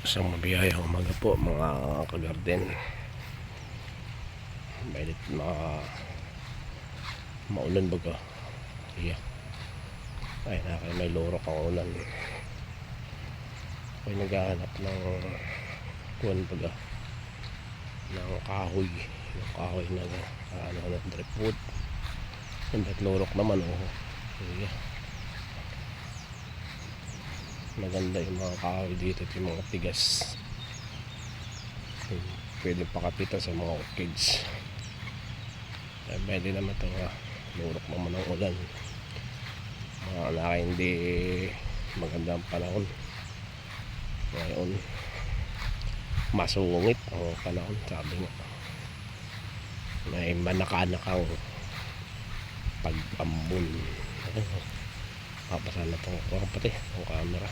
Isang mabiyayang umaga po mga kagarden. Mainit maulan baga. Yeah. Ay may lorok ang ulan. Ako'y naghahanap ng kuwan baga ng kahoy. Yung kahoy na driftwood. Yung lorok naman Yeah. Maganda yung mga kahoy dito at yung mga tigas. Pwede pakapita sa mga orchids. Pwede naman ito lurok naman ng ulan. Mga hindi magandang panahon ngayon. Masungit ang panahon, sabi nga. May manakanakang pag-ambon. Papasa na itong pati ang camera.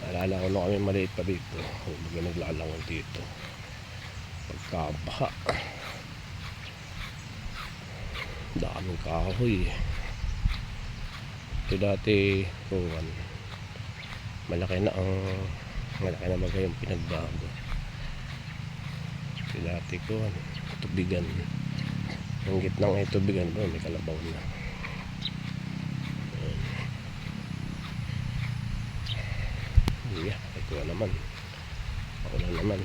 Naalala ko na kami maliit pa dito. Huwag naglalangon dito pagkabaha. Daming kahoy. Ito dati malaki na bagay yung pinagbago. Ito dati tubigan. Ang gitnang tubigan may kalabaw na. Yeah, ito naman. Ako lang naman.